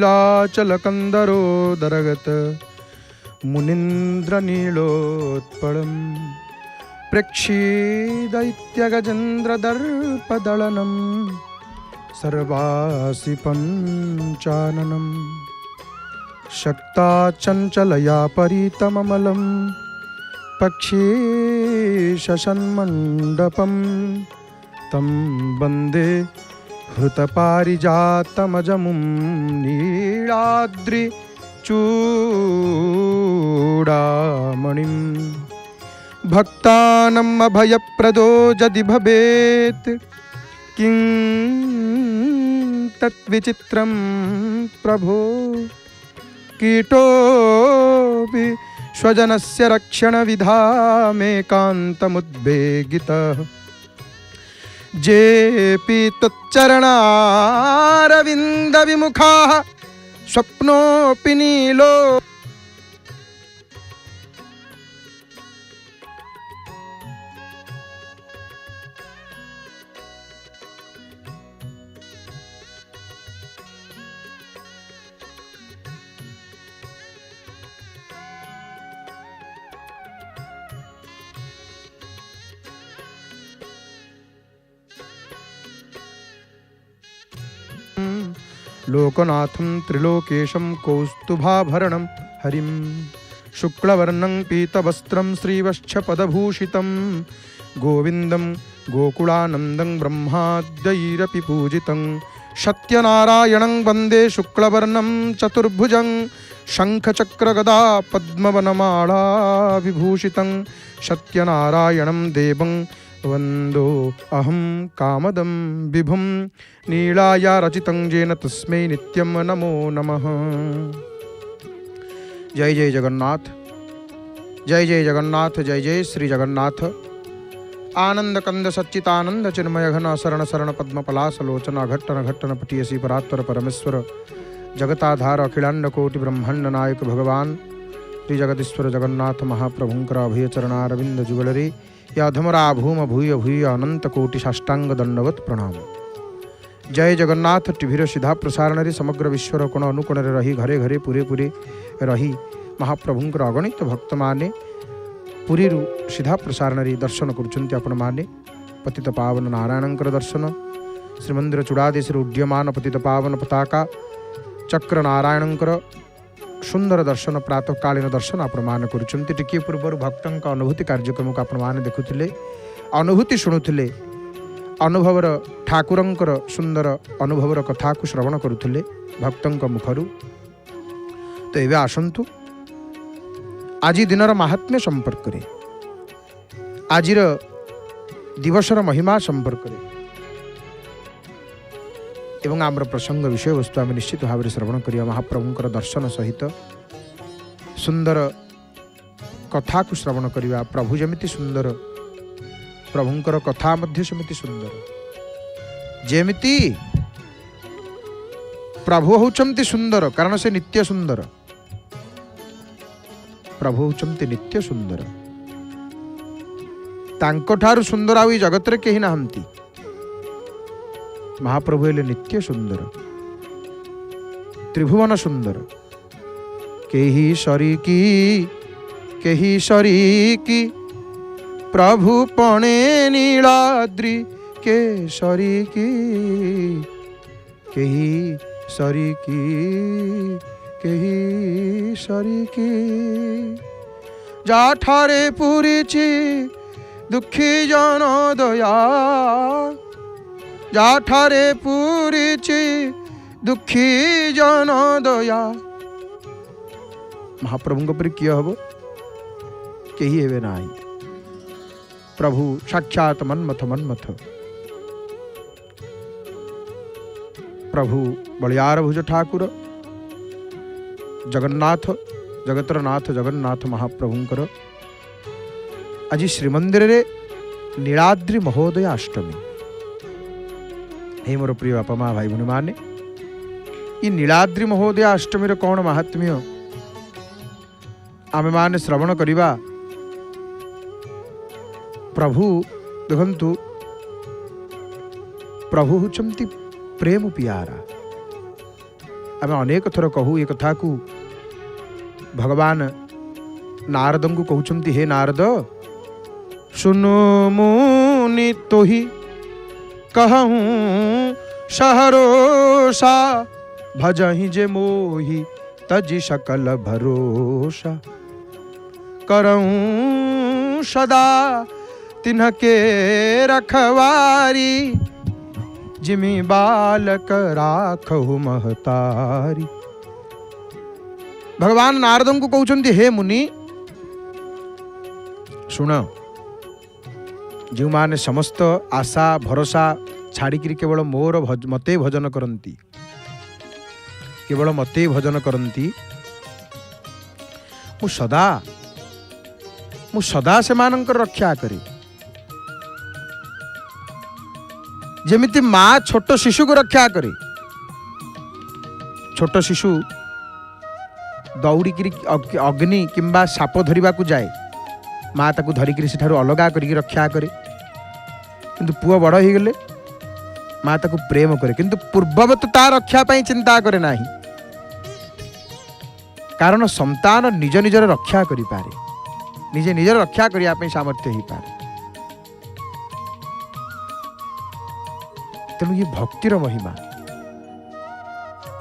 नीलाचलकन्दरोदरगत मुनीन्द्रनीलोत्पलम् प्रेक्षीदैत्यगजेन्द्रदर्पदलनं सर्वासि पञ्चाननं शक्ता चञ्चलया परितममलं पक्षी शशन्मण्डपं तं वन्दे हृतपारिजातमजमुं नीलाद्रिचूडामणिं भक्तानाम् अभयप्रदो यदि भवेत् किं तद्विचित्रं प्रभो कीटोऽपि स्वजनस्य रक्षणविधामेकान्तमुद्वेगितः जेऽपि त्वच्चरणारविन्दविमुखाः स्वप्नोऽपि नीलो लोकनाथं त्रिलोकेशं कौस्तुभाभरणं हरिं शुक्लवर्णं पीतवस्त्रं श्रीवत्सपदभूषितं गोविन्दं गोकुलानन्दं ब्रह्माद्यैरपि पूजितं सत्यनारायणं वन्दे शुक्लवर्णं चतुर्भुजं शङ्खचक्रगदा पद्मवनमाला विभूषितं सत्यनारायणं देवं वन्दो अहं कामदं विभुं नीलाया रचितं येन तस्मै नित्यं नमो नमः। जय जय जगन्नाथ, जय जय जगन्नाथ, जय जय श्री जगन्नाथ। आनंद कंद सच्चितानंद चिन्मय घन शरण शरण पद्मपलासलोचन घट्टन घट्टन पटियसी परात्पर परमेश्वर जगताधार अखिलांड कोटि ब्रह्मांड नायक भगवान श्री जगदीश्वर जगन्नाथ महाप्रभुंकर अभय चरणारविंद जुगलरे याधमरा भूम भूय भूय अनंत कोटि साष्टांग दंडवत प्रणाम। जय जगन्नाथ टीभीर सीधा प्रसारण रे समग्र विश्वर कोण अनुकोण रही घरे घरे पूरे पूरे रही महाप्रभुंकर अगणित भक्त माने पुरी सीधा प्रसारण रे दर्शन करुछन्ति आपण माने। पतित पावन नारायणंकर दर्शन श्रीमंदिर चूड़ादेश उड्यमान पतित पावन पताका चक्र नारायणंकर सुंदर दर्शन प्रातःकालीन दर्शन आपण माने करुछन्ति। टिके पूर्व भक्तंक अनुभूति कार्यक्रम को आपण माने देखुथिले, अनुभूति शुणुथिले, अनुभवर ठाकुरंकर सुंदर अनुभवर कथा को श्रवण करुथिले भक्तंक मुखरु। तो एबे आसंतु आज दिनर महात्म्य संपर्क रे, आजिर दिवसर महिमा संपर्क रे एवं आमर प्रसंग विषय वस्तु आम निश्चित भाव में श्रवण करिया। महाप्रभुंकर दर्शन सहित सुंदर कथा को श्रवण करिया। प्रभु जमिति सुंदर, प्रभुंकर कथा मध्य समिति सुंदर। जेमिति प्रभु होचंती सुंदर कारण से नित्य सुंदर, प्रभु होचंती नित्य सुंदर। तांको ठारु सुंदर आउ जगत रे केही नाहंती। महाप्रभु हेले नित्य सुंदर, त्रिभुवन सुंदर। केही सरीकी प्रभु पणे नीलाद्रि केशरी की। केही सरीकी जाठारे पूरीची दुखी जन दया। जाठारे पूरीची दुखी जन दया। महाप्रभु पर किए हम कही हे ना। प्रभु साक्षात मन्मथ मन्मथ प्रभु बलियार भुज ठाकुर जगन्नाथ जगतर नाथ जगन्नाथ महाप्रभुंकर आज श्रीमंदिर रे नीलाद्रि महोदय अष्टमी। हे मोर प्रिय बापा माँ भाई भूणी माने, ये नीलाद्रि महोदय अष्टमी कौन महात्म्य आमे माने श्रवण करिबा। प्रभु देखंतु, प्रभु होचंती प्रेम पियारा। आम अनेक थर कहू ये कथा को भगवान नारद को कहते, हे नारद सुनो मुनि तोहि कहूँ सहरोसा भजहि जे मोहि तजि सकल भरोसा करऊँ सदा तिन्हके रखवारी जिमि बालक राखहु महतारी। भगवान नारद को कहते, हे मुनि शुण, जो माने समस्त आशा भरोसा छाड़िकी केवल मोर मते भजन करती, केवल मते भजन करती, मु सदा से मानकर रक्षा करे। जेमिति माँ छोट शिशु को रक्षा करे। छोट शिशु दौड़िकी अग्नि किंबा साप धरिबा को जाए, माँ ताकू धरिकी सेठारु अलगा करिकी रक्षा करे। किंतु पुओ बड़ हो गले माँ ताकू प्रेम करे, किंतु पूर्ववत ता रक्षा पाई चिंता करे नाही, कारण संतान निज निजर रक्षा करि पारे, निजे निजर रक्षा करिया पाई सामर्थ्य ही पारे। तेणु ये भक्तिर महिमा,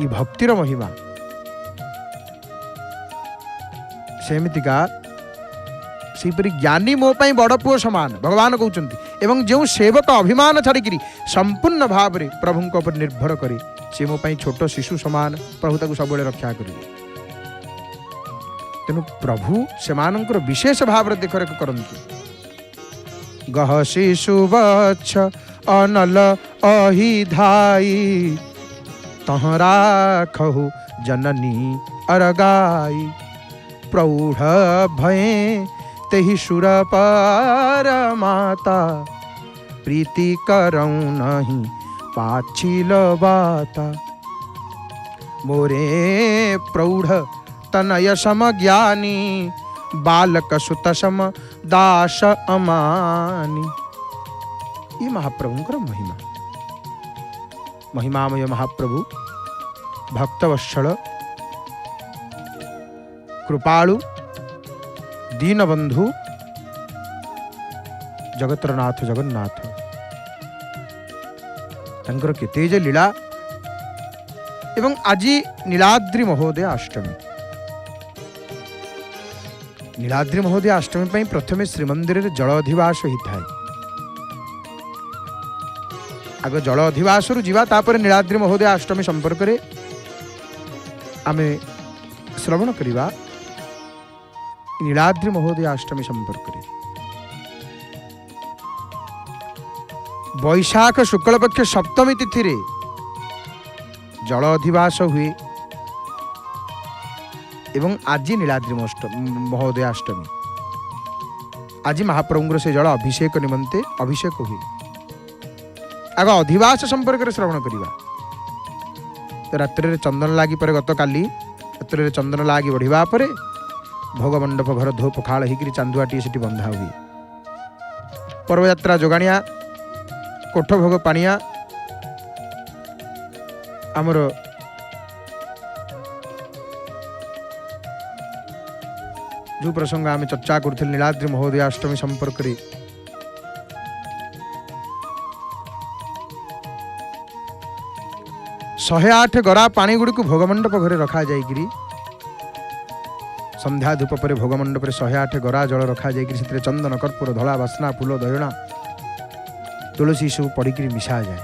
ये भक्तिर महिमा सेमितिका सेपरि ज्ञानी मो पाई बड़ पुओ समान भगवान कहते। एवं जो सेवक अभिमान छाड़िकी संपूर्ण भाव में प्रभु पर निर्भर करे, से मो पाई छोट शिशु समान, प्रभु ताकू सब रक्षा करेंगे। तेणु प्रभु सेमानंकर विशेष भाव देखरेख करती। गह शिशु वत्स अनल अहि धाई, तह राखहु जननी अरगाई। प्रौढ़ भये तेहि सुर पर माता, प्रीति करऊँ नहीं पाछिल बाता। मोरे प्रौढ़ तनय सम ज्ञानी, बालक सुत सम दास अमानी। ये महाप्रभुंकर महिमा, महिमामय महाप्रभु भक्तवत्सल कृपालु दीनबंधु जगतरनाथ जगन्नाथ, तंकर केते जे लीला। एवं आज नीलाद्रि महोदय अष्टमी, नीलाद्रि महोदय अष्टमी पर प्रथमे श्रीमंदिर जल अधिवास होता है। आग जल अधिवास जीवा, तापर नीलाद्रि महोदय अष्टमी संपर्क में आमे श्रवण करिबा। नीलाद्रि महोदय अष्टमी संपर्क में वैशाख शुक्ल पक्ष सप्तमी तिथि रे जल अधिवास हुए एवं आज नीलाद्रि महोदय अष्टमी, आज महाप्रभु से जल अभिषेक निमंते अभिषेक हुए। आग अधिवास संपर्क में श्रवण करिबा। तो रात्रि चंदन लागी पर गत काली रात्रि चंदन लागी बढ़िबा परे भोग मंडप घर धो पखाड़ होकर चांदुआटी से बंधा हुए। पर्वयात्रा जोगाणिया कोठ भोग पानिया आमर जो प्रसंग आम चर्चा करुथिल नीलाद्रि महोदय अष्टमी संपर्क रे, शहे आठ गरा पानी गुड़ी को भोगमंडप घरे रखा जाइकरी, संध्या धूप पर भोगमंडप 108 गरा जल रखा जाइकरी, से चंदन कर्पूर धला बास्ना फूल दयणा तुलसी सब पड़िक मिशा जाए।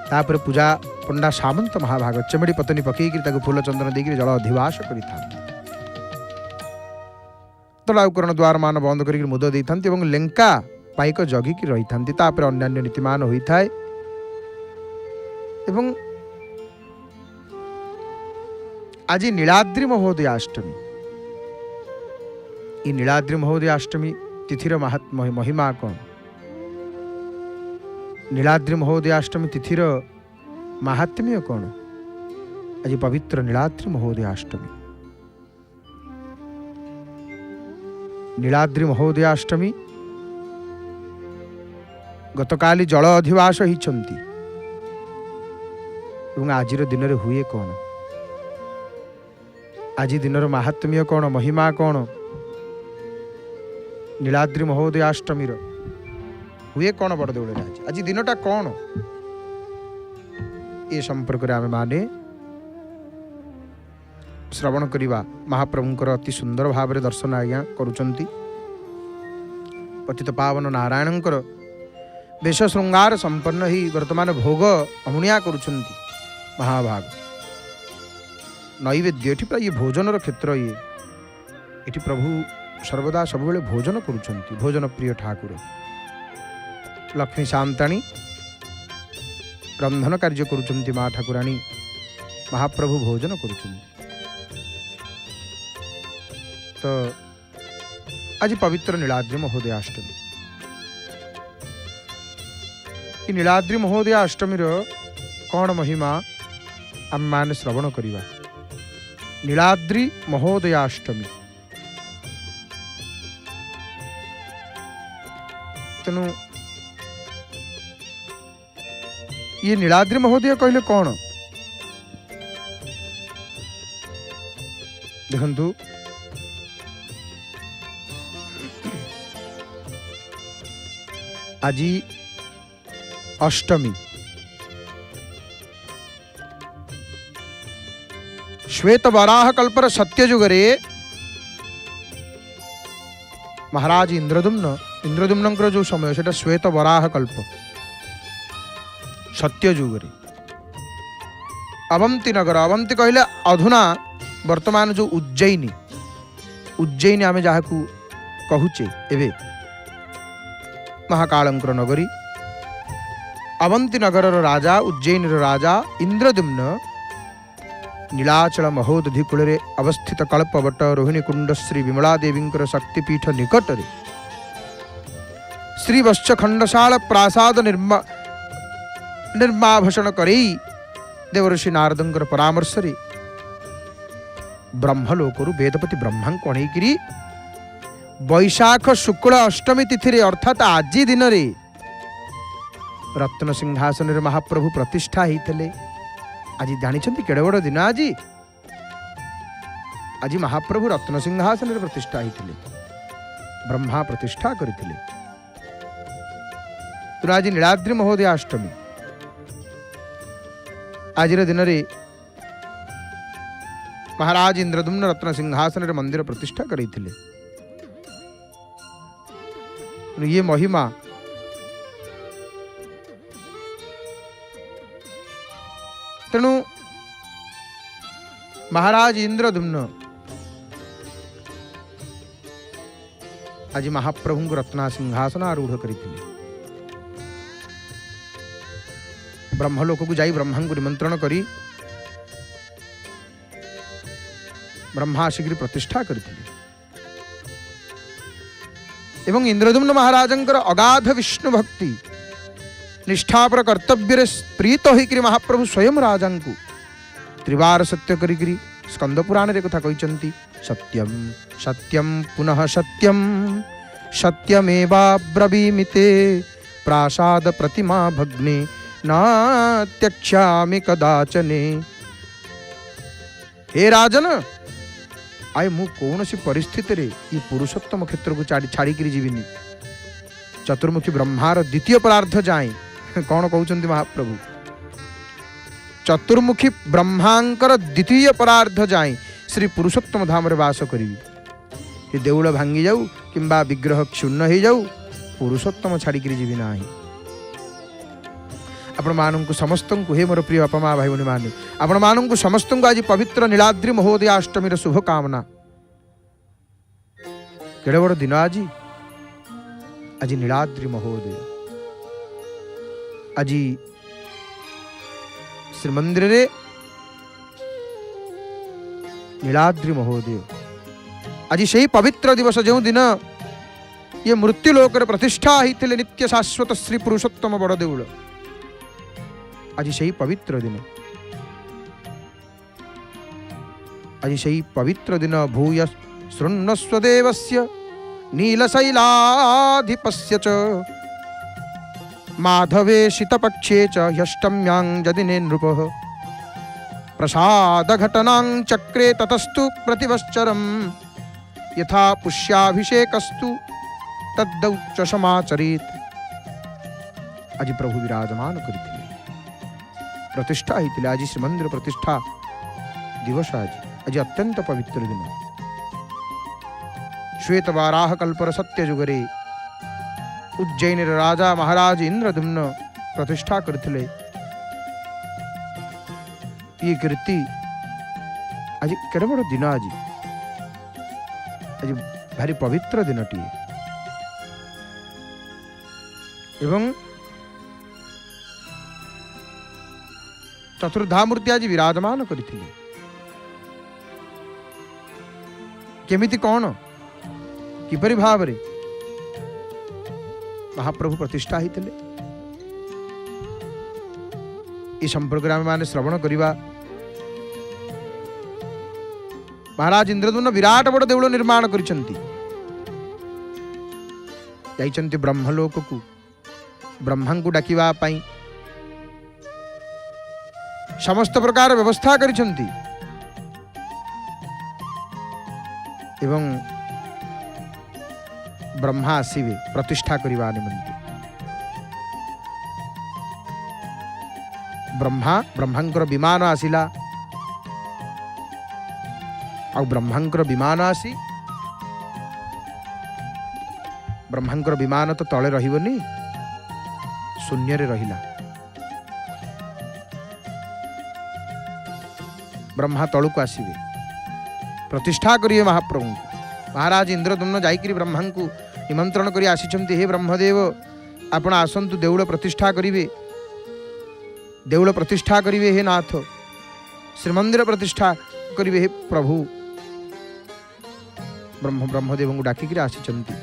तापर पूजा पंडा सामंत महाभाग चमेड़ी पतनी पकईकरी फूल चंदन देकर जल अधिवास कर तलाउकरण द्वार मान बंद कर मुद दे था लेंका पाइक जगिकी रही था। तापर अन्यान्य नीतिमान होता है। एवं आज नीलाद्रि महोदय अष्टमी, ये नीलाद्रि महोदय अष्टमी तिथिर महात्म्य महिमा कौन? नीलाद्रि महोदय अष्टमी तिथिर महात्म्य कौन? आज पवित्र नीलाद्रि महोदय अष्टमी, नीलाद्रि महोदय अष्टमी गतकाली जल अधिवास होइछंती। ଏବଂ ଆଜିର ଦିନରେ ହୁଏ କ'ଣ, ଆଜି ଦିନର ମାହାତ୍ମ୍ୟ କ'ଣ, ମହିମା କ'ଣ, ନୀଳାଦ୍ରି ମହୋଦୟାଷ୍ଟମୀର ହୁଏ କ'ଣ ବଡ଼ଦେଉଳରେ ଆଜି ଦିନଟା କ'ଣ, ଏ ସମ୍ପର୍କରେ ଆମେ ମାନେ ଶ୍ରବଣ କରିବା। ମହାପ୍ରଭୁଙ୍କର ଅତି ସୁନ୍ଦର ଭାବରେ ଦର୍ଶନ ଆଜ୍ଞା କରୁଛନ୍ତି। ପତିତ ପାବନ ନାରାୟଣଙ୍କର ବେଶ ଶୃଙ୍ଗାର ସମ୍ପନ୍ନ ହୋଇ ବର୍ତ୍ତମାନ ଭୋଗ ଅମୁଣିଆ କରୁଛନ୍ତି। ମହାଭାଗ ନୈବେଦ୍ୟ, ଏଠି ପ୍ରାୟ ଇଏ ଭୋଜନର କ୍ଷେତ୍ର, ଏଠି ପ୍ରଭୁ ସର୍ବଦା ସବୁବେଳେ ଭୋଜନ କରୁଛନ୍ତି। ଭୋଜନ ପ୍ରିୟ ଠାକୁର ଲକ୍ଷ୍ମୀ ସାନ୍ତାଣୀ ରନ୍ଧନ କାର୍ଯ୍ୟ କରୁଛନ୍ତି। ମା ଠାକୁରାଣୀ ମହାପ୍ରଭୁ ଭୋଜନ କରୁଛନ୍ତି। ତ ଆଜି ପବିତ୍ର ନୀଳାଦ୍ରି ମହୋଦୟାଷ୍ଟମୀ। ଏ ନୀଳାଦ୍ରି ମହୋଦୟାଷ୍ଟମୀର କ'ଣ ମହିମା ଆମେମାନେ ଶ୍ରବଣ କରିବା। ନୀଳାଦ୍ରି ମହୋଦୟାଷ୍ଟମୀ, ତେଣୁ ଇଏ ନୀଳାଦ୍ରି ମହୋଦୟ କହିଲେ କ'ଣ? ଦେଖନ୍ତୁ, ଆଜି ଅଷ୍ଟମୀ। श्वेत वराह कल्पर सत्ययुगरे महाराज इंद्रदुम्न जो समय से श्वेत वराह कल्प सत्ययुगरे अवंती नगर, अवंती कहले अधुना वर्तमान जो उज्जैनी आमे जहाँ कहूचे एवं महाकालंकर नगरी अवंती नगर राजा, उज्जैन राजा इंद्रदुम्न नीलाचल महोदधि कूल अवस्थित कल्पवट रोहिणी कुंड श्री विमला देवी शक्तिपीठ निकटरे श्री वश्च खंडशाल प्रासाद निर्माभषण करई देवर्षि नारदंकर परामर्श रे ब्रह्मलोकरु वेदपति ब्रह्मा को अणैकिरी वैशाख शुक्ल अष्टमी तिथि रे अर्थात आजी दिन रे रत्न सिंहासन रे महाप्रभु प्रतिष्ठा होइतले। आज जानी केड़े बड़ दिन, आज महाप्रभु रत्न सिंहासन रे प्रतिष्ठा होइतले, ब्रह्मा प्रतिष्ठा करथिले। तो आज नीलाद्रि महोदयाष्टमी, आज दिन रे महाराज इंद्रदुम्न रत्न सिंहासन रे मंदिर प्रतिष्ठा करथिले। ये महिमा तेणु महाराज इंद्रदुम्न आज महाप्रभु को रत्ना सिंहासन आरूढ़ करथिले। ब्रह्मलोक को जाई ब्रह्मा को निमंत्रण करी ब्रह्मा शीघ्र प्रतिष्ठा करथिले एवं इंद्रदुम्न महाराजंकर अगाध विष्णु भक्ति निष्ठापर कर्तव्य प्रीत होकर महाप्रभु स्वयं राजा को त्रिवार सत्य करी स्कंद पुराण रे कथा कहते सत्यम सत्यम पुनः सत्यम सत्यमेवाब्रवीमिते प्रासाद प्रतिमा भग्ने न त्यक्ष्यामि कदाचने। हे राजन, आए मु कौन सी परिस्थिति रे ये पुरुषोत्तम क्षेत्र को छाड़ी जीविनी। चतुर्मुखी ब्रह्मार द्वितीय परार्ध जाए कौन कहते महाप्रभु, चतुर्मुखी ब्रह्मांकर द्वितीय परार्ध जाए श्री पुरुषोत्तम धाम रे वास करी। देउल भांगी जाऊ किंबा विग्रह क्षुण्ण हो जाऊ, पुरुषोत्तम छाड़ी जीवी ना। आपण मानू समस्त को, हे मोर प्रिय बापा माँ भाई भौणी माने, आपण मानू समस्त को आज पवित्र नीलाद्रि महोदयाष्टमी शुभकामना। केड़े बड़ दिन आज नीलाद्रि महोदय। आज श्रीमंदिर रे नीलाद्रि महोदय, आज से पवित्र दिवस जो दिन ये मृत्युलोक प्रतिष्ठा होते नित्य शाश्वत श्री पुरुषोत्तम बड़ देउल, आज से पवित्र दिन, आज से पवित्र दिन भूय शृण्वस्व देवस्य नीलशैलाधिपस्य च माधवे शीतपक्षे च ह्यष्टम्यां जदिने नृपः प्रसाद घटनां चक्रे ततस्तु प्रतिवश्चरम यथा पुष्याभिषेकस्तु तद्दौच समाचरित। आज प्रभु विराजमान करते प्रतिष्ठा होती। आज श्रीमंदिर प्रतिष्ठा दिवस। आज अत्यंत पवित्र दिन। श्वेत वाराह कल्पर सत्य जुगरे उज्जैन राजा महाराज इंद्रदुम्न प्रतिष्ठा करथिले। ये कीर्ति आज केड़े बड़ दिन। आज भारी पवित्र दिनटी एवं चतुर्धामूर्ति आज विराजमान करथिले। केमिति कौन किपरि भावरे महाप्रभु प्रतिष्ठा होते ये संपर्क में श्रवण करवा। महाराज इंद्रदुम्न विराट बड़ देउल निर्माण करिसंती। जाइचंती ब्रह्मलोक को ब्रह्मा को डाकिवा पाई समस्त प्रकार व्यवस्था करिसंती एवं ब्रह्मा आसीबे प्रतिष्ठा करवा निमंते। ब्रह्मांकर विमान आसिला आ ब्रह्मांकर विमान आसी ब्रह्मांकर विमान तो तले रहिबनी शून्य रे रहिला। ब्रह्मा तलू को आसीबे प्रतिष्ठा करिए महाप्रभु। महाराज इंद्रदुम्न जाइकरी ब्रह्मा को निमंत्रण करी आसीचंती। हे ब्रह्मदेव आपण आसंतु देउल प्रतिष्ठा करिवे। देउल प्रतिष्ठा करिवे हे नाथ। श्रीमंदिर प्रतिष्ठा करिवे हे प्रभु। ब्रह्मदेव को डाकिकरी आसीचंती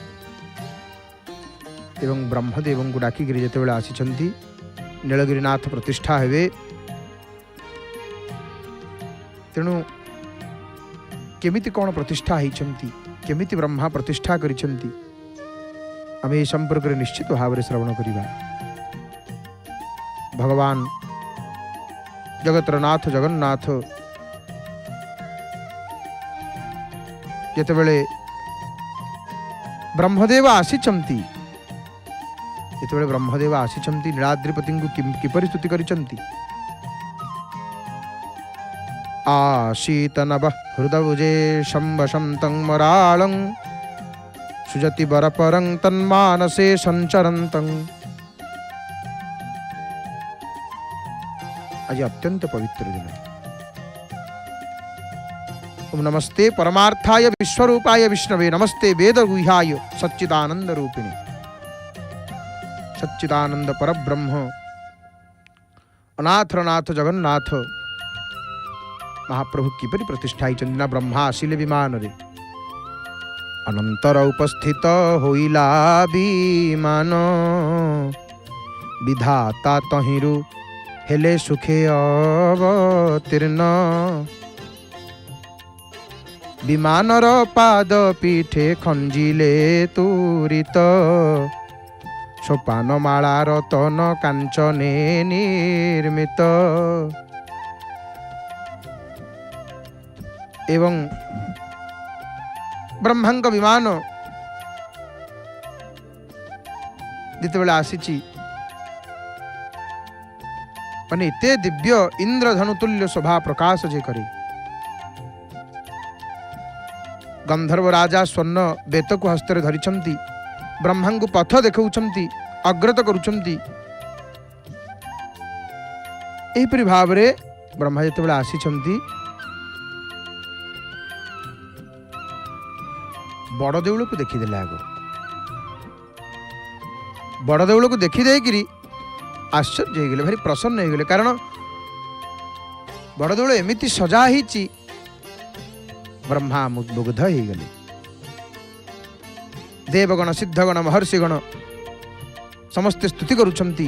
एवं ब्रह्मदेव को डाकिकरी जेतेबेले आसीचंती नीलगिरीनाथ प्रतिष्ठा हेबे। तेणु केमिति कौन प्रतिष्ठा होइचंती केमिति ब्रह्मा प्रतिष्ठा करिसंती आमे संपर्क निश्चित भाव में श्रवण करिबा। भगवान जगतरनाथ जगन्नाथ जेतेबेले ब्रह्मदेव आसीचंती जेतेबेले ब्रह्मदेव आसीचंती नीलाद्रिपति को किपरि स्तुति करिसंती। आशीतनभ हृदभुजे शंभशं तंमरालं सुजति बरपरं तन्मानसे संचरन्तं। आज अत्यंत पवित्र दिन। ओम नमस्ते परमार्थाय विश्वरूपाय विष्णवे नमस्ते वेदगुह्याय सच्चिदानंद रूपिणे। सच्चिदानंद परब्रह्म अनाथनाथ जगन्नाथ महाप्रभु किपरि प्रतिष्ठा चंदिना ब्रह्मा आसिले विमान रे अनंतर उपस्थित होइला विमान विधाता तहिरु हेले सुखे अवतीर्ण विमानर पाद पीठे खंजिले तुरित सोपान माला रतन कांचने निर्मित एवं ब्रह्मांक विमान जितेबेले आसीची माने एते दिव्य इंद्रधनुतुल्य शोभा प्रकाश जे करे। गंधर्व राजा स्वर्ण बेत को हस्तर धरिछंती ब्रह्मा को पथ देखौछंती अग्रत करुछंती। एहिपरि भाव रे ब्रह्मा जितेबेले आसीछंती बड़ देउल को देखीदेले। आग बड़ देउल को देखी देकिरी आश्चर्य हो गले भारी प्रसन्न हो गले कारण बड़ देउल एमिति सजा हिची ब्रह्मा मुग्ध हो गले। देवगण सिद्धगण महर्षिगण समस्ते स्तुति करुछंती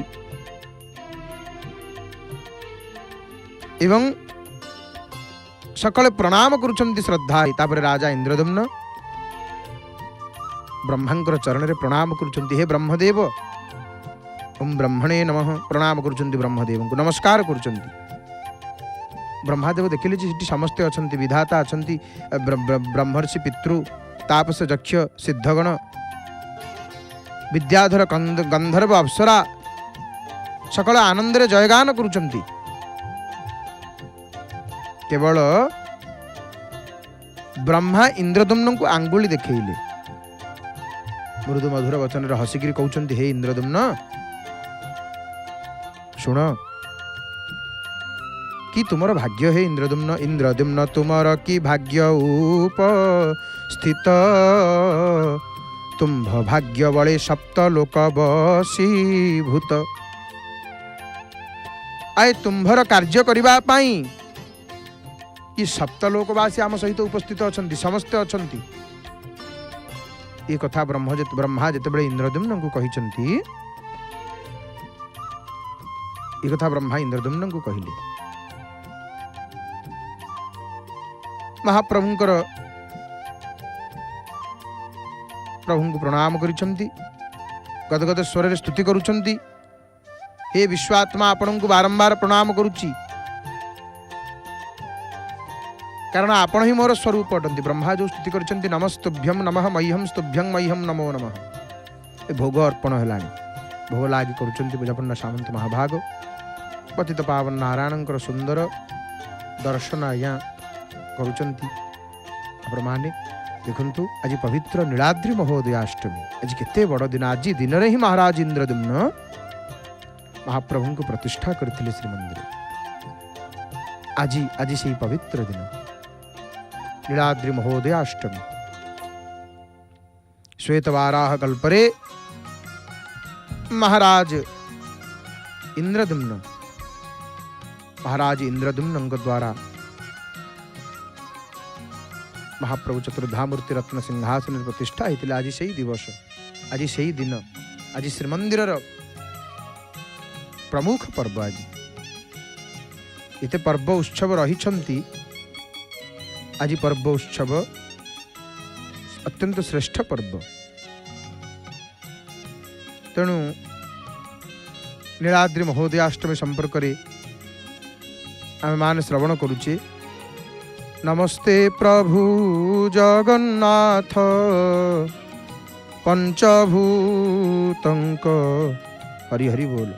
एवं सकले प्रणाम करुछंती श्रद्धा। तापर राजा इंद्रदुम्न ब्रह्मांकर चरण रे प्रणाम करुछंती। हे ब्रह्मदेव ओम ब्रह्मणे नमः प्रणाम करुछंती। ब्रह्मदेव को नमस्कार करुछंती। ब्रह्मादेव देखिले जी समस्ते अच्छा विधाता अच्छा ब्रह्मर्षि पितृ तापस यक्ष सिद्धगण विद्याधर गंधर्व अप्सरा सकल आनंद रे जयगान करुचंती। केवल ब्रह्मा इंद्रदम्न को आंगुली देखले मृदु मधुर वचन हसिकी कहते हे इंद्रदम्न शुण कि तुमर भाग्य हे इंद्रदम्न तुमर कि भाग्य उपस्थित तुम्भ भाग्य बड़े सप्त लोक बसीभूत। आए तुम्भर कार्य करबा पाई कि सप्त लोकवासी आम सहित उपस्थित अच्छा समस्ते अच्छा ये कथा ब्रह्मा जिते इंद्रदम्न को कही ये कथा ब्रह्मा इंद्रदम्न को कहले। महाप्रभुंकर प्रभु को प्रणाम करिसंती गदगद स्वर स्तुति करुचंती हे विश्वात्मा आपण को बारंबार प्रणाम करुची कारण आपण ही मोर स्वरूप अटंती। ब्रह्मा जो स्तुति करिसंती नमस्तुभ्यं नमः मह्यं स्तुभ्यं मह्यं नमो नमः। ए भोग अर्पण हेलानी भोग लागी करुचंती बुझापन्ना सामंत महाभाग पतित पावन नारायणकर सुंदर दर्शन आज्ञा करुचंती। आपण माने देखंतु आज पवित्र नीलाद्रि महोदयाष्टमी आज केते बड़ दिन आज दिन रे ही महाराज इंद्रदम्न महाप्रभु को प्रतिष्ठा करथिले श्रीमंदिर। आज से पवित्र दिन नीलाद्रि महोदयाष्टमी श्वेतवाराह कल्परे महाराज इंद्रदम्न द्वारा महाप्रभु चतुर्धामूर्ति रत्न सिंहासन प्रतिष्ठा होता। आज से ही दिवस आज से ही दिन आज श्रीमंदिर प्रमुख पर्व आज इते पर्व उत्सव रही। आज पर्व उत्सव अत्यंत श्रेष्ठ पर्व तेणु नीलाद्रि महोदयाष्टमी संपर्क में आम मान श्रवण करुचे। नमस्ते प्रभु जगन्नाथ पंचभूतंक हरि हरि बोल।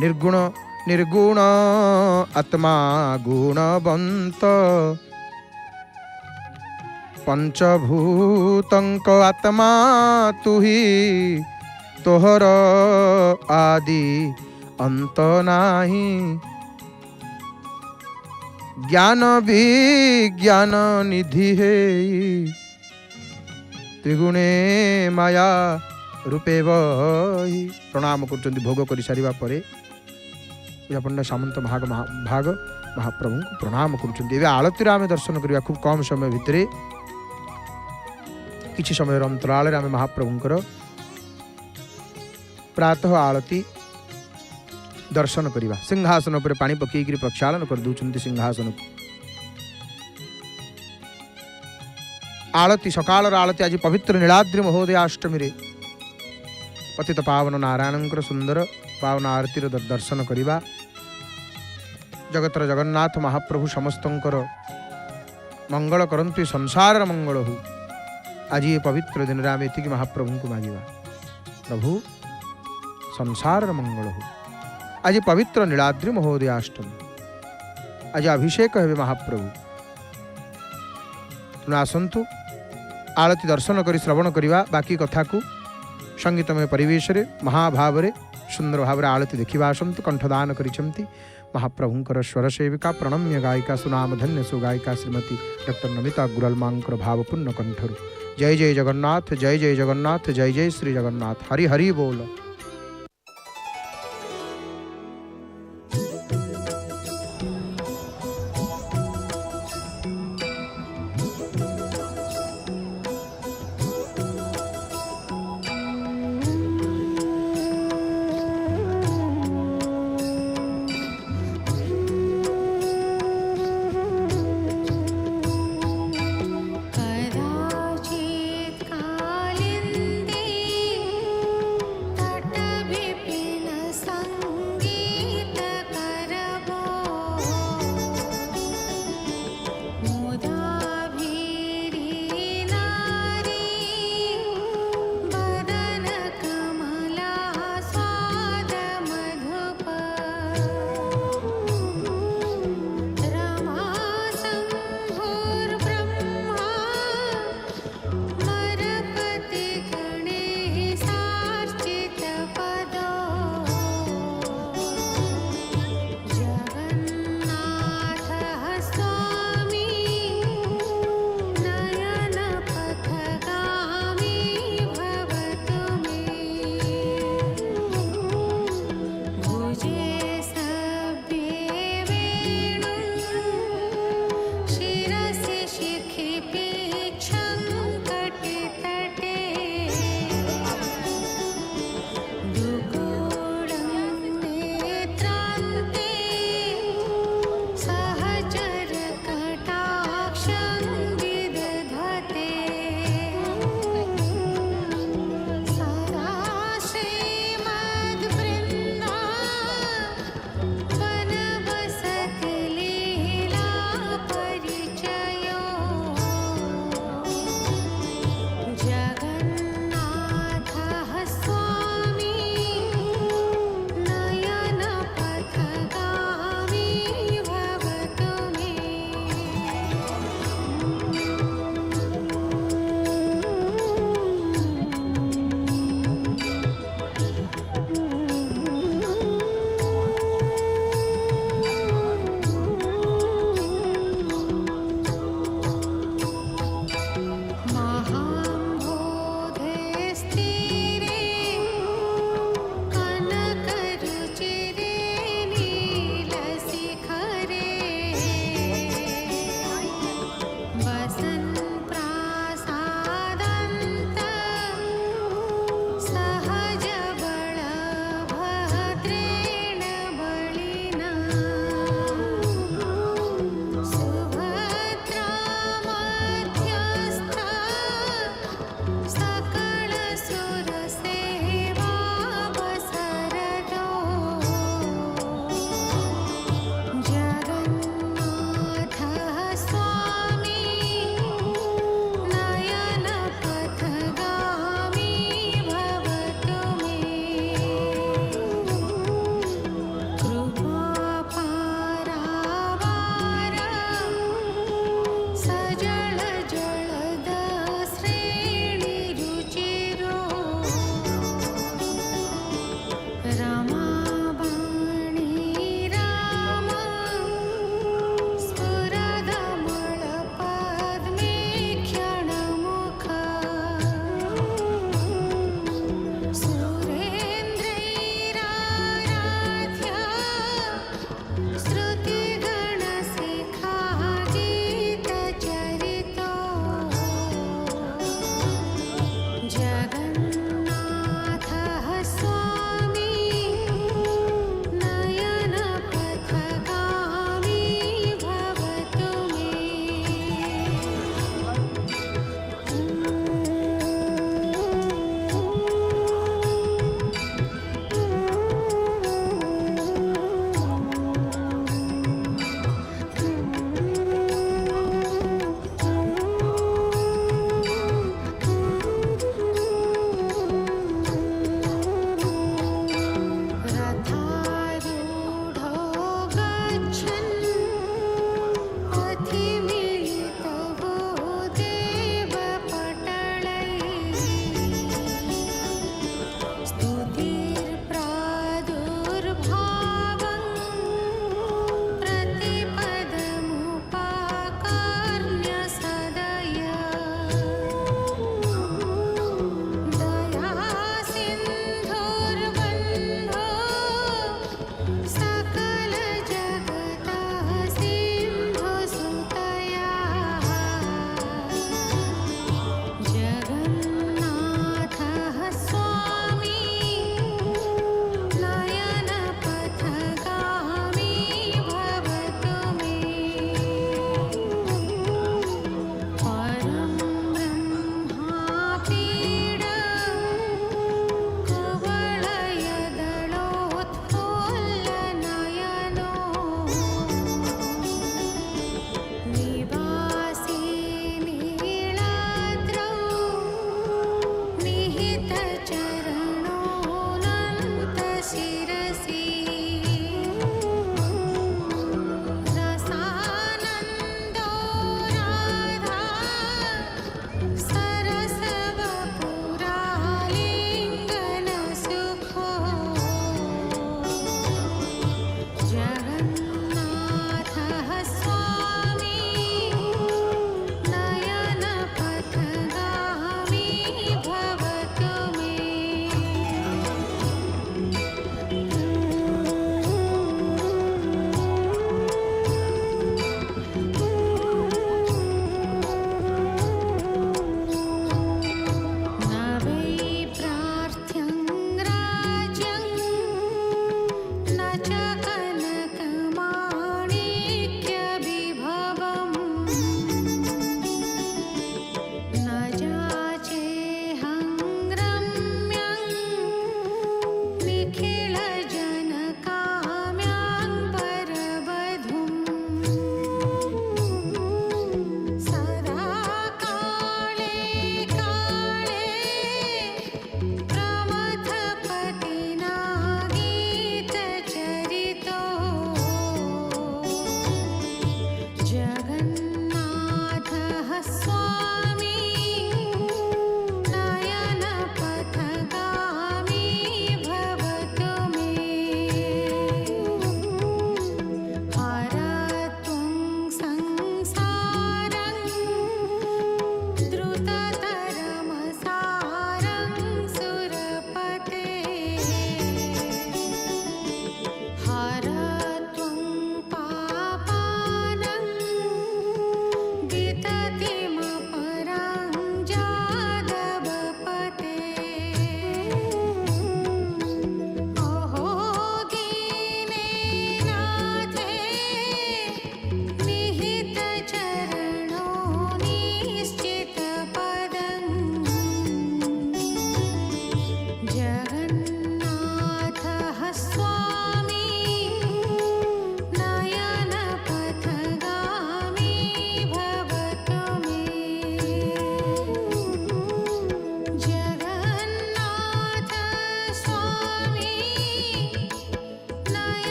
निर्गुण निर्गुण आत्मा गुणवंत पंचभूतंक आत्मा तु ही तोहर आदि अंत नाही। ज्ञान विज्ञान निधि है त्रिगुणे माया रूपे वही। प्रणाम कर भोग कर सारा पर पंडा सामंत भाग महाप्रभु को प्रणाम कर आलती आम दर्शन करवा खूब कम समय भितर किसी समय अंतराल आम महाप्रभुंकर प्रातः आलती दर्शन करवा। सिंहासन पर पानी पकई प्रक्षालन कर दूसरी सिंहासन को आलती सकाल आलती आज पवित्र नीलाद्रि महोदयाष्टमी रे पतित पावन नारायणंकर सुंदर पावन आरती दर्शन करवा। जगतर जगन्नाथ महाप्रभु समस्तंकर मंगल करंतु संसार मंगल हो। आज ये पवित्र दिन आम एति महाप्रभु को मांगा प्रभु संसार मंगल हो। आज पवित्र नीलाद्रि महोदयाष्टमी आज अभिषेक हे महाप्रभु तेणु आसतु आलती दर्शन कर श्रवण करवा। बाकी कथा को संगीतमय परिवेश रे महाभाव रे सुंदर भाव आलती देखा आसतु। कंठदान करिसेंती महाप्रभुंकर स्वर सेविका प्रणम्य गायिका सुनाम धन्य सुगायिका श्रीमती डॉक्टर नमिता गुरलमांकर भावपूर्ण कंठरु। जय जय जगन्नाथ जय जय जगन्नाथ जय जय श्री जगन्नाथ हरि हरि बोल। कदाचित् कालिन्दे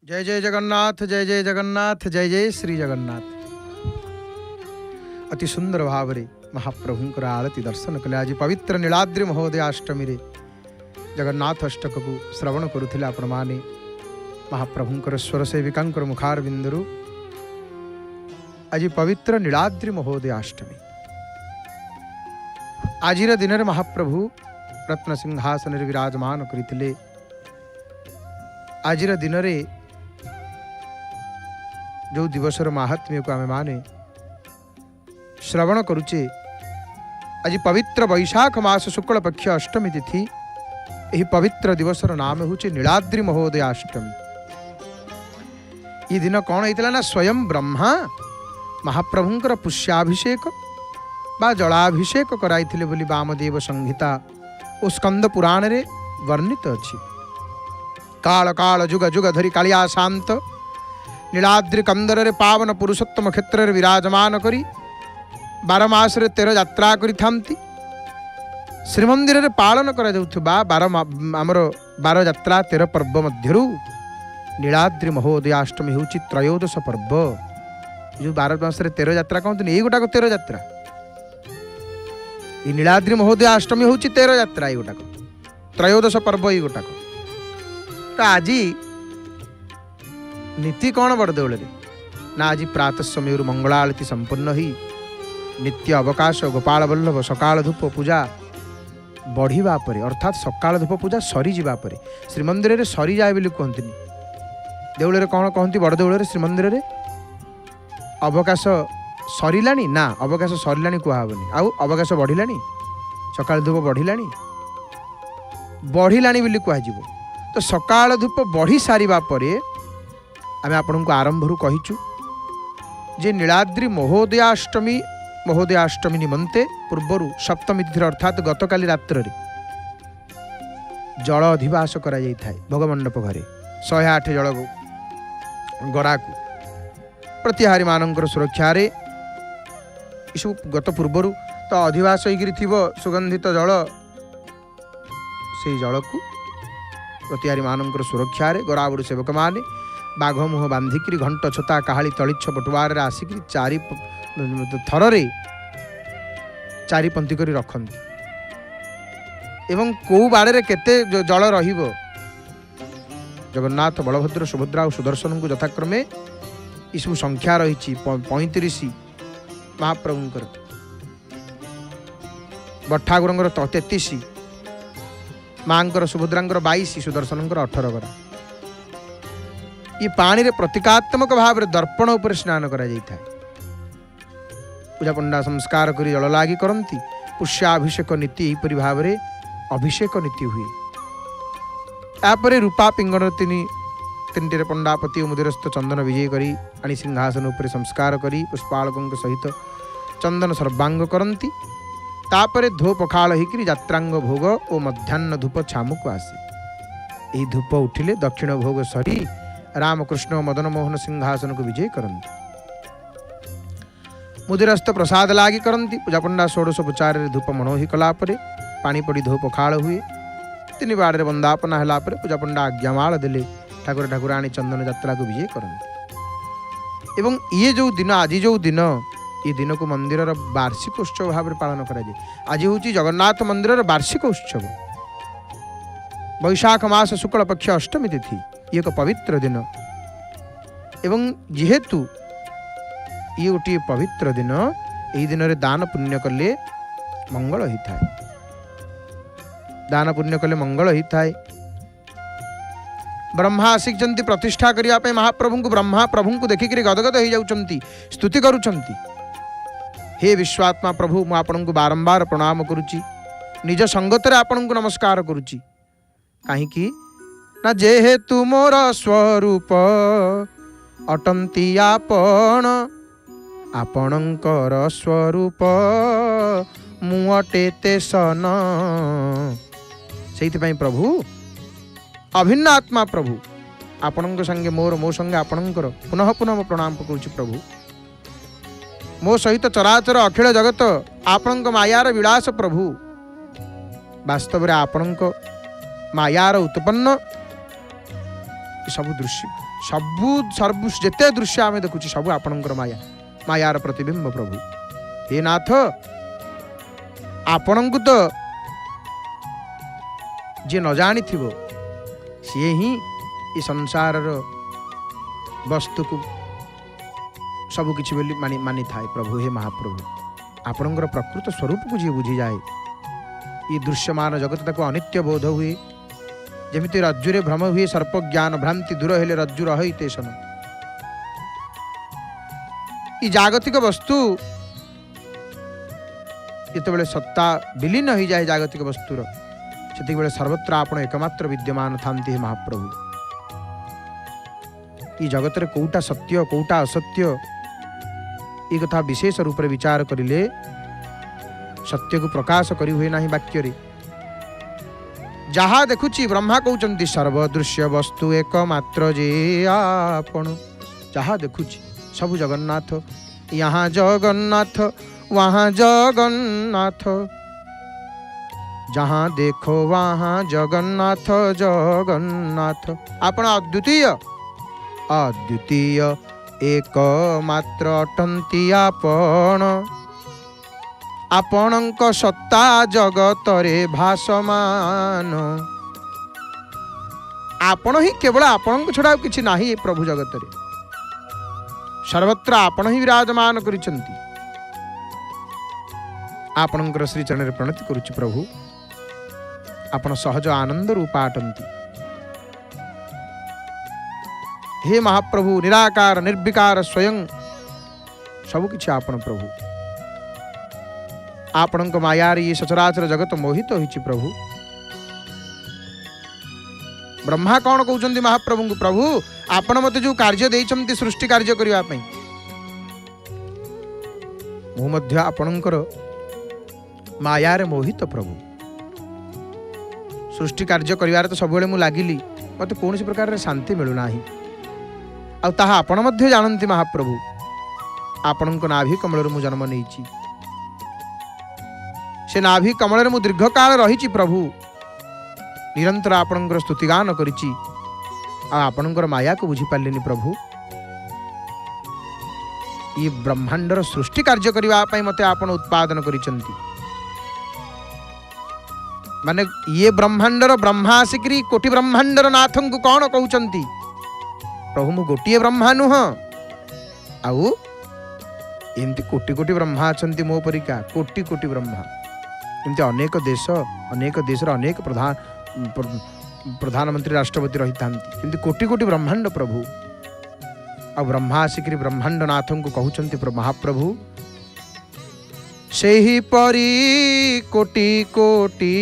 जय जय जगन्नाथ, जय जय जगन्नाथ, जय जय श्री जगन्नाथ। अति सुंदर भाव रे महाप्रभुंकर आरती दर्शन कले। आज पवित्र नीलाद्रि महोदयाष्टमी रे जगन्नाथ अष्टक को श्रवण करुथिले आपण माने। महाप्रभुंकर स्वर सेविकांकर मुखार बिंदुरु आज पवित्र नीलाद्रि महोदयाष्टमी। आजिर दिन रे महाप्रभु रत्न सिंहासन रे विराजमान करिथिले। आजिर दिन रे जो दिवसर महात्म्य को आमे माने श्रवण करुचे। आज पवित्र वैशाख मास शुक्ल पक्ष अष्टमी तिथि। यही पवित्र दिवसर नाम होचे नीलाद्रि महोदयाष्टमी। ये दिन कौन होता ना स्वयं ब्रह्मा महाप्रभुंकर पुष्याभिषेक बा जलाभिषेक कराइथिले बोली वामदेव संहिता ओ स्कंद पुराण रे वर्णित अछि। काल काल जुग जुग धरि कालिया शांत नीलाद्रि कंदर रे पावन पुरुषोत्तम क्षेत्र रे विराजमान करी 12 मास रे 13 यात्रा करि थांती। श्रीमंदिर रे पालन करा जाउथबा 12 यात्रा 13 पर्व मध्यरु नीलाद्रि महोदयाष्टमी होची त्रयोदश पर्व। जो 12 मास रे 13 यात्रा कहते एई गोटा को 13 यात्रा। ई नीलाद्रि महोदयाष्टमी होची 13 यात्रा। एई गोटा को त्रयोदश पर्व एई गोटा को। तो आजी नीति कौन बड़देउल रे ना आज प्रातः समय मंगला आरती संपन्न ही नित्य अवकाश गोपाल वल्लभ सकाल धूप पूजा बढ़िबा परे अर्थात सकाल धूप पूजा सरी जिबा परे श्रीमंदिर रे सरी जाए बोली कहंतिनी। देउल रे कौन कहंती बड़ देउल रे श्रीमंदिर रे अवकाश सरिलानी ना अवकाश सरिलानी कहबनी आउ अवकाश बढ़िलानी सकाल धूप बढ़िलानी बोली कहजिवो। तो सकाल धूप बढ़ी सारिबा परे आमे आपनकु आरंभरु कहिचु जे नीलाद्रि महोदयाष्टमी निमंते पूर्वरु सप्तमी तिथि अर्थात गतकाली रात्र जल अधिवास करा जाई थाए भोगमंडप घरे 108 जल गड़ा को प्रतिहारी मानकर सुरक्षा रे इसु गत पूर्वरु तो अधिवास होइगिरि थिबो सुगंधित जल से जल को प्रतिहारी मानकर सुरक्षा रे गराबुर सेवक माने बाघ मुह बांधिकी घंट छता काहाली तलिछ पटुआर आसिक चारि थर रे चारि पंथी करी रखती एवं कौ बाड़े केते जल रहिबो जगन्नाथ बलभद्र सुभद्रा और सुदर्शन को यथाक्रमे इसु संख्या रही 35 महाप्रभुंकर बठागुरंकर 33 मांकर सुभद्रांकर 22 सुदर्शनंकर 18 गरा। ये पानी रे प्रतीकात्मक भाव दर्पण उपर स्नान करा जाई थाए। पूजा पंडा संस्कार करी जल लागी करती पुष्याभिषेक नीति यहीपरि भाव में अभिषेक नीति हुए। यापर रूपा पिंगण तीन पंडापति और मुदिरस्थ चंदन विजय करी आनी सिंहासन उपर संस्कार करी पुष्पालकों सहित चंदन सर्वांग करती। तापर धो पखाल होकर यात्रांग भोग और मध्याह्न धूप छामुक आसे। यही धूप उठिले दक्षिण भोग सरी रामकृष्ण मदन मोहन सिंहासन को विजय करती। मुदिरस्थ प्रसाद लागी करती। पूजा पंडा षोडश उपचार धूप मनोही कलापर पानी पड़ी धो पखाल हुए। 3 बाड़े वंदापना है पूजा पंडा आज्ञामाल देले ठाकुर ठाकुराणी चंदन यात्रा को विजय करती। एवं ये जो दिन आज जो दिन ये दिन को मंदिर वार्षिक उत्सव भाव में पालन करा आज हूँ जगन्नाथ मंदिर वार्षिक उत्सव। वैशाख मास शुक्ल पक्ष अष्टमी तिथि एक पवित्र दिन एवं जेहेतु ये गोटे पवित्र दिन यही दिन रे दान पुण्य कले मंगल ही थाए। दान पुण्य कले मंगल ही थाए। ब्रह्मा आसिक प्रतिष्ठा करिया पे महाप्रभु को ब्रह्मा प्रभु को देखिक गदगद हो जाउछंती स्तुति करुछंती। हे विश्वात्मा प्रभु मु आपन को बारंबार प्रणाम करुची निज संगत रे आपन को नमस्कार करुची। काहेकि ना जेहेतु मोर स्वरूप अटंती आपण आपणकर स्वरूप मुटे ते सन। से प्रभु अभिन्न आत्मा प्रभु आपण संगे मोर मो संगे आपणकर पुनः पुनः मो प्रणाम करुछि। प्रभु मो सहित चराचर अखिल जगत आपण मायार विलास प्रभु वास्तव में आपण मायार उत्पन्न सब दृश्य सबु सर्व जेते दृश्य आम देखुची सबू आपणकर माया मायार प्रतिबिंब प्रभु। हे नाथ आपण को तो जे न जानी थी सी ही ये संसार वस्तु को सब किछि बोली मानी थाए प्रभु। हे महाप्रभु आपणकर प्रकृत स्वरूप को जी बुझी जाए ये दृश्यमान जगत ताको अनित्य बोध हुए जमिति रज्जुरे भ्रम हुए सर्प ज्ञान भ्रांति दूर हेले रज्जु रही तेसन। ये जागतिक वस्तु जिते सत्ता विलीन हो जाए जागतिक वस्तुर से सर्वत्र आपण एकमात्र विद्यमान थांती है महाप्रभु। ये जगत रे कोउटा सत्य कोउटा असत्य ये कथा विशेष रूप से विचार करिले सत्य को प्रकाश करी हुए नहीं वाक्य रे। जहा देखुची ब्रह्मा कहउचंती सर्वदृश्य वस्तु एकमात्र जे आपण। जहा देखुची सब जगन्नाथ यहाँ जगन्नाथ वहाँ जगन्नाथ जहाँ देखो वहाँ जगन्नाथ जगन्नाथ। आपण अद्वितीय अद्वितीय एकमात्र अटंती आपण। आपणक सत्ता जगतरे भासमान। आपण ही केवल आपण छड़ा किछि नाही प्रभु जगतरे सर्वत्र आपण ही विराजमान करिसंती। आपणकर श्री चरण प्रणति करुछि प्रभु आपण सहज आनंद रूपाटंती। हे महाप्रभु निराकार निर्विकार स्वयं सब किछि आपण प्रभु। आपणक मायार ये सचराचर जगत मोहित होइछि प्रभु। ब्रह्मा कौन कहउचंती महाप्रभु को प्रभु आपण मते जो कार्य देइछंती सृष्टि कार्य करिवा पई मु मध्य आपणकर मायार मोहित प्रभु। सृष्टि कार्य करिवार तो सबले मु लागिली मते कोनसी प्रकार रे शांति मिलु नाही। आ ताहा आपण मध्य जानंती महाप्रभु आपणक नाभि कमल मु जन्म नेइछि से नाभि कमल मु दीर्घ काल रही प्रभु निरंतर आपणकर स्तुतिगान करिछि। आपणकर माया को बुझी पालिनी प्रभु ये ब्रह्मांडर सृष्टि कार्य करिवा पई मते आपण उत्पादन करिसंती। माने ये ब्रह्मांडर ब्रह्मा आसिकरी कोटि ब्रह्मांडर नाथं को कौन कहउचंती प्रभु मु गोटिए ब्रह्मा नुह आउ एमती कोटि कोटि ब्रह्मा अछंती मो परिका कोटि कोटि ब्रह्मा एमती अनेक देशर अनेक प्रधानमंत्री राष्ट्रपति रही था कोटि कोटि ब्रह्मांड प्रभु आ ब्रह्मा आसिकरी ब्रह्मांड नाथं को कहउचंती महाप्रभु सेही परी कोटि कोटि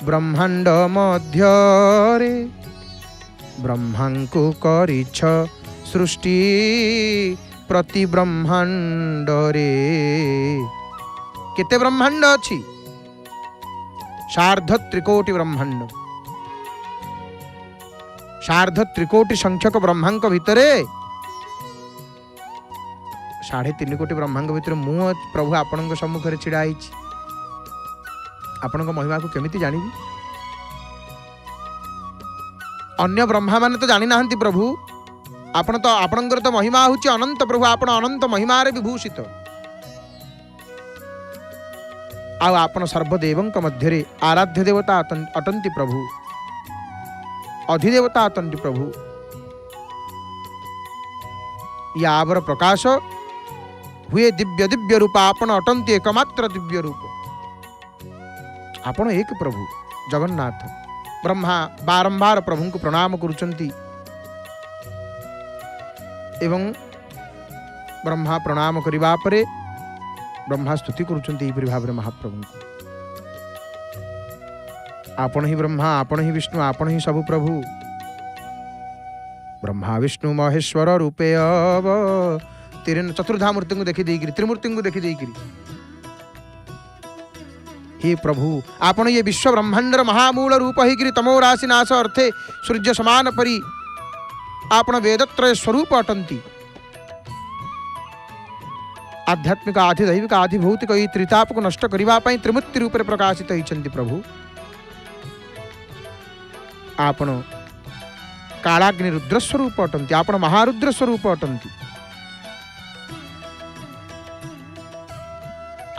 ब्रह्मांड मध्यरे ब्रह्मांकु करिछ सृष्टि प्रति ब्रह्मांड रे। केते ब्रह्मांड अछि सार्ध त्रिकोटि ब्रह्मांड सार्ध त्रिकोटि संख्यक ब्रह्मांक भितरे 3.5 कोटी ब्रह्मांड भितर मु प्रभु आपणक सम्मुखरे छिड़ा आइछि। आपणक महिमा को केमिति जानिबी अन्य ब्रह्मा माने तो जानि नाहंती प्रभु आपण तो आपणकर तो महिमा होछि अनंत प्रभु आपण अनंत महिमा रे विभूषित आपण सर्वदेवंक मध्यरे आराध्य देवता अटंती प्रभु अधिदेवता अटंती प्रभु। या आवर प्रकाश हुए दिव्य दिव्य रूप आपण अटंती एकमात्र दिव्य रूप आपण एक प्रभु जगन्नाथ। ब्रह्मा बारंबार प्रभु को प्रणाम करुचंती एवं ब्रह्मा प्रणाम करिबा परे ब्रह्मा स्तुति करुचंती एपरि भाव महाप्रभु को। आपण ही ब्रह्मा आपण ही विष्णु आपण ही सब प्रभु ब्रह्मा विष्णु महेश्वर रूपे अब चतुर्धा मूर्ति को देखी देकरी त्रिमूर्ति को देखी देकरी हे प्रभु आपण ये विश्व ब्रह्मांडर महामूल रूप होकर तमो राशि नाश अर्थे सूर्य समान परी आपण वेदत्रय स्वरूप अटंती। आध्यात्मिक आधिदैविक आधिभौतिक ई त्रिताप को नष्ट करिबा पई त्रिमूर्ति रूप रे प्रकाशित होइछन्ति प्रभु। आपण कालाग्नि रुद्र स्वरूप अटंती, आपण महारुद्र स्वरूप अटंती।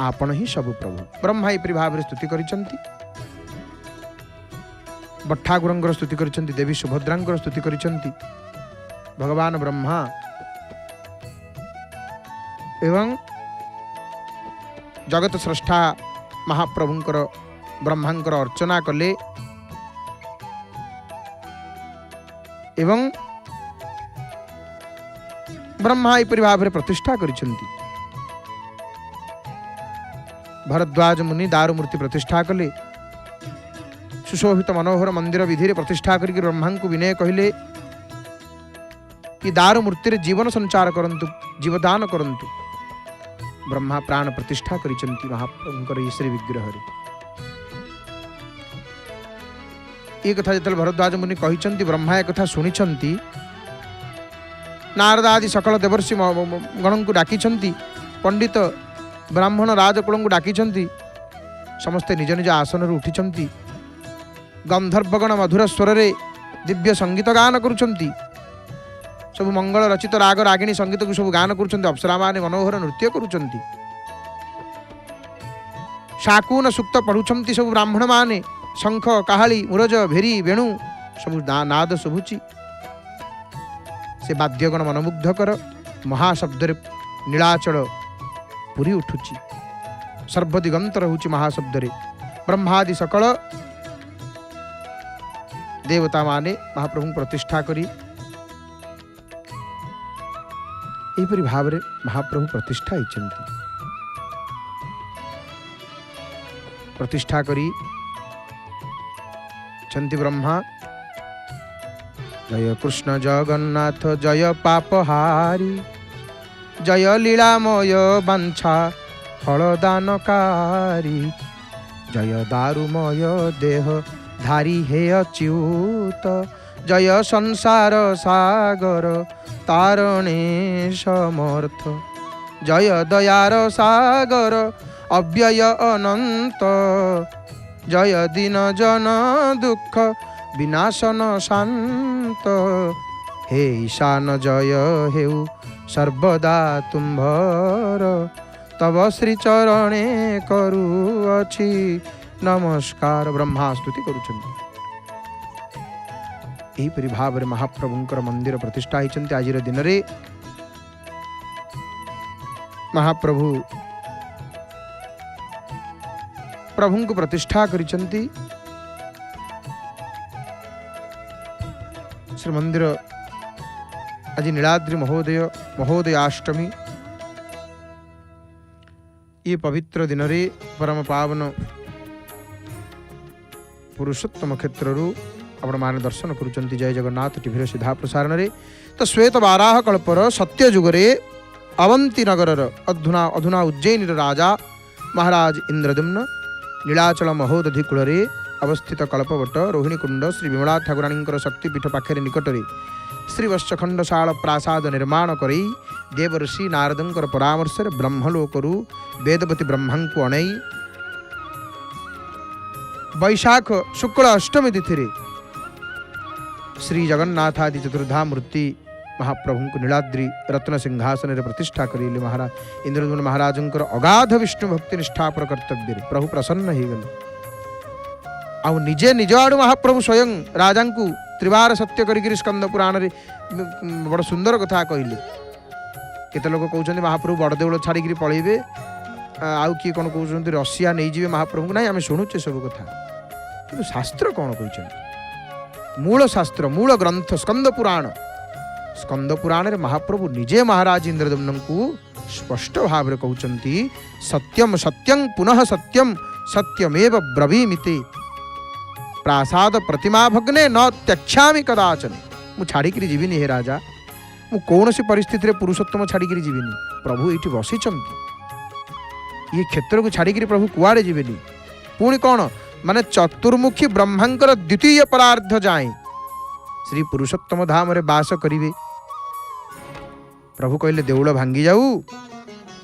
आपण ही सब प्रभु। ब्रह्मा एपरि भाव स्तुति करिसंती, बट्ठागुरंगर स्तुति करिसंती, देवी सुभद्रांगर स्तुति करिसंती। भगवान ब्रह्मा एवं जगत स्रष्टा महाप्रभुंकर ब्रह्मांकर अर्चना कले एवं ब्रह्मा एपरि भाव प्रतिष्ठा करिसंती। भरद्वाज मुनि दारु मूर्ति प्रतिष्ठा कले, सुशोभित मनोहर मंदिर विधि प्रतिष्ठा करके ब्रह्मा को विनय कहले कि दारु मूर्ति जीवन संचार करंतु, जीवदान करंतु। ब्रह्मा प्राण प्रतिष्ठा करिसंती महाप्रभुंकर ये श्री विग्रह रे। ये कथा जतल भरद्वाज मुनि कहिसंती, ब्रह्मा एक कथा सुनिसंती, नारद आदि सकल देवर्षि गण को डाकिसंती, पंडित ब्राह्मण राजकुल को डाकिसंती, समस्ते निज निज आसन उठिसंती, गंधर्वगण मधुर स्वर रे दिव्य संगीत गान करुछंती, सब मंगल रचित राग रागिणी संगीत को सब गान करुछंती, अप्सरा माने मनोहर नृत्य करुछंती, शाकुन सूक्त पढ़ुछंती सब ब्राह्मण माने, शंख काहली मुरज भेरी वेणु सब नाद शुभुची। से वाद्यगण मनमुग्धकर महाशब्द नीलाचल पुरी उठुची, सर्वदिगंतर होची महाशब्द रे। ब्रह्मादि सकल देवता माने महाप्रभु प्रतिष्ठा करी एपरि भाव रे महाप्रभु प्रतिष्ठा होइचंती। प्रतिष्ठा करी चंती ब्रह्मा, जय कृष्ण जगन्नाथ जय पापहारी, जय लीलामय बांछा फलदानकारी, जय दारुमय देह धारी हे अच्युत, जय संसार सागर तारणे समर्थ, जय दयार सागर अव्यय अनंत, जय दीन जन दुख विनाशन शांत, हे ईशान जय हेउ सर्वदा तुम्भर, तब श्री चरणे करूअछि नमस्कार। ब्रह्मा स्तुति करुछन्ति। एहिपरि भाव रे महाप्रभुंकर मंदिर प्रतिष्ठा होइछन्ति। आजिर दिन रे महाप्रभु प्रभु को प्रतिष्ठा करिछन्ति। श्री मंदिर आज नीलाद्रि महोदयाष्टमी, ये पवित्र दिन रे परम पावन पुरुषोत्तम क्षेत्रु आपण माने दर्शन करुचंती। जय जगन्नाथ टीवी सीधा प्रसारण रे। तो श्वेत बाराह कल्पर सत्य जुगरे अवंती नगर अधुना उज्जैनी राजा महाराज इंद्रदुम्न नीलाचल महोदधि कूल अवस्थित कल्पवट रोहिणी कुंड श्री विमला ठाकुराणी शक्तिपीठ पाखे निकटरे श्री वत्सखंडशाल प्रासाद निर्माण करई देवर्षि नारदंकर परामर्श ब्रह्मलोकरु वेदपति ब्रह्मा को अणई वैशाख शुक्ल अष्टमी तिथि श्री जगन्नाथादि चतुर्धा मूर्ति महाप्रभु को नीलाद्रि रत्न सिंहासन प्रतिष्ठा करें। महाराज इंद्रदुम्न महाराज अगाध विष्णु भक्ति निष्ठापर कर्तव्य प्रभु प्रसन्न हो गले। आउ निजे निज आड़ू महाप्रभु स्वयं राजा को त्रिवार सत्य करी स्कंद पुराण रे बड़ सुंदर कथा कहले। केते लोक कहते महाप्रभु बड़ देउल छाड़ी पलैबे, आउ किए कौन कहते रसिया नहीं जीवे महाप्रभु। ना आम शुणुचे सब कथा, कि शास्त्र कौन कहते मूल शास्त्र मूल ग्रंथ स्कंद पुराण। स्कंद पुराण रे महाप्रभु निजे महाराज इंद्रदुम्न को स्पष्ट भाव रे कहउचंती सत्यम सत्यं पुनः सत्यम सत्यमेव ब्रवीमिते प्रासाद प्रतिमा भग्ने न त्यक्षामि कदाचन। मु छाड़िकी जीविनी हे राजा, मु कौन सी परिस्थिति रे पुरुषोत्तम छाड़िकी जीविनी। प्रभु ये बसिचंती, ये क्षेत्र को छाड़िकी प्रभु कुआड़े जीवेनी। पुणी कौन माने चतुर्मुखी ब्रह्मांकर द्वितीय परार्ध जाए श्री पुरुषोत्तम धाम रे बास करिवे। प्रभु कहले देउल भांगी जाऊ,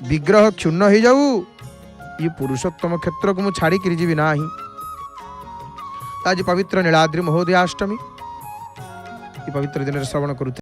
विग्रह क्षुण्ण हो जाऊ, ये पुरुषोत्तम क्षेत्र को मु छाड़िकी जीवी नाही। आज पवित्र नीलाद्रि महोदयाष्टमी ಈ ಪವಿತ್ರ ದಿನದ ಶ್ರವಣ କରୁଥିଲେ